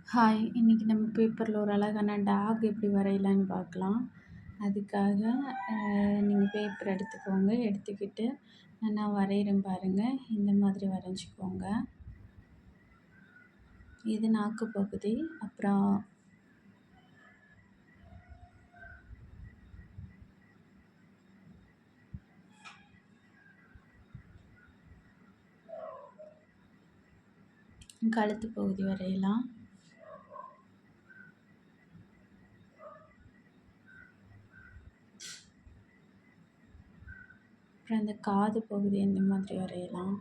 Hi! இன்னைக்கு நம்ம பேப்பரில் ஒரு அழகான டாக் எப்படி வரையலான்னு பார்க்கலாம். அதுக்காக நீங்க பேப்பர் எடுத்துக்கோங்க. எடுத்துக்கிட்டு நான் வரைகிறேன் பாருங்கள். இந்த மாதிரி வரைஞ்சிக்கோங்க. இது நாக்கு பகுதி. அப்புறம் கழுத்து பகுதி வரையலாம். அப்புறம் இந்த காது பகுதி இந்த மாதிரி வரையலாம்.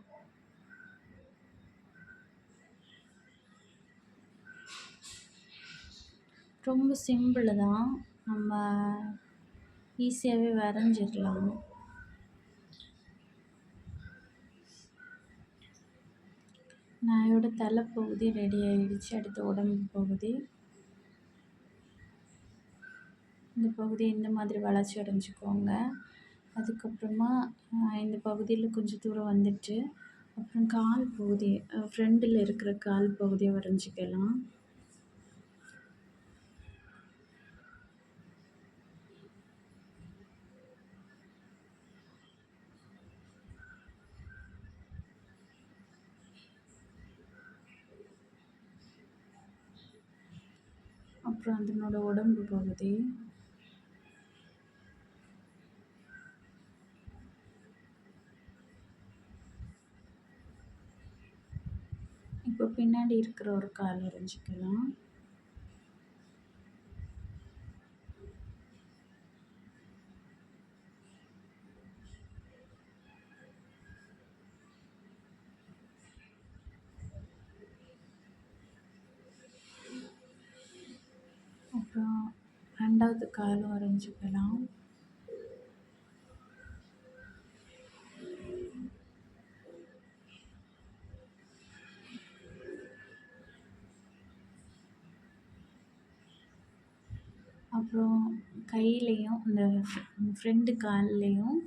ரொம்ப சிம்பிள் தான். நம்ம ஈஸியாகவே வரைஞ்சிடலாம். நாயோட தலைப்பகுதி ரெடி ஆகிடுச்சு. அடுத்து உடம்பு பகுதி. இந்த பகுதி இந்த மாதிரி வளைச்சி வரைஞ்சிக்கோங்க. அதுக்கப்புறமா இந்த பகுதியில் கொஞ்சம் தூரம் வந்துட்டு அப்புறம் கால் பகுதி ஃப்ரண்டில் இருக்கிற கால் பகுதியை வரைஞ்சிக்கலாம். அப்புறம் அதனோட உடம்பு பகுதி. இப்போ பின்னாடி இருக்கிற ஒரு கால் வரைஞ்சிக்கலாம். அப்புறம் ரெண்டாவது காலும் வரைஞ்சிக்கலாம். அப்புறம் கையிலையும் இந்த ஃப்ரண்ட் கால்லையும்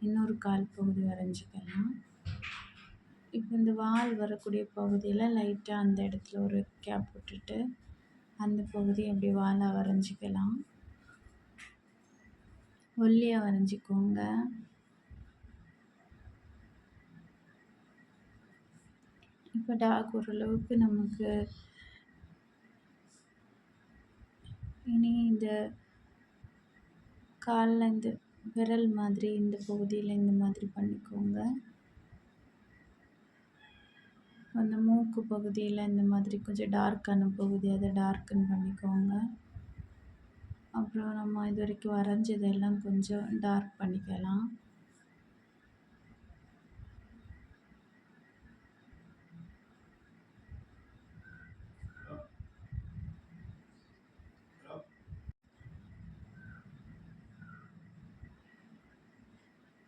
இன்னொரு கால் பகுதி வரைஞ்சிக்கலாம். இப்போ இந்த வால் வரக்கூடிய பகுதியில் லைட்டாக அந்த இடத்துல ஒரு கேப் விட்டுட்டு அந்த பகுதி அப்படி வாலாக வரைஞ்சிக்கலாம். ஒல்லியாக வரைஞ்சிக்கோங்க. இப்போ டாக் ஓரளவுக்கு நமக்கு இனி இந்த காலில் இந்த விரல் மாதிரி இந்த பகுதியில் இந்த மாதிரி பண்ணிக்கோங்க. அந்த மூக்கு பகுதியில் இந்த மாதிரி கொஞ்சம் டார்க்கான பகுதி அதை டார்க்கன் பண்ணிக்கோங்க. அப்புறம் நம்ம இது வரைக்கும் வரைஞ்சதெல்லாம் கொஞ்சம் டார்க் பண்ணிக்கலாம்.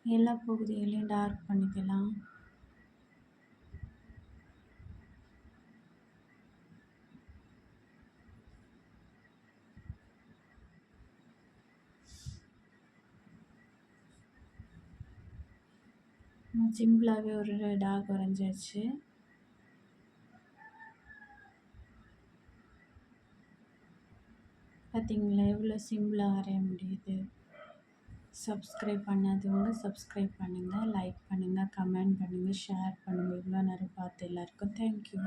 எல்லா பகுதிகளையும் டார்க் பண்ணிக்கலாம். சிம்பிளாகவே ஒரு டாக் வரைஞ்சாச்சு. பார்த்தீங்களா எவ்வளோ சிம்பிளாக வரைய முடியுது. சப்ஸ்கிரைப் பண்ணாதவங்க சப்ஸ்கிரைப் பண்ணுங்கள், லைக் பண்ணுங்கள், கமெண்ட் பண்ணுங்கள், ஷேர் பண்ணுங்கள். இவ்வளோ நேரம் பார்த்த எல்லாருக்கும் தேங்க்யூ.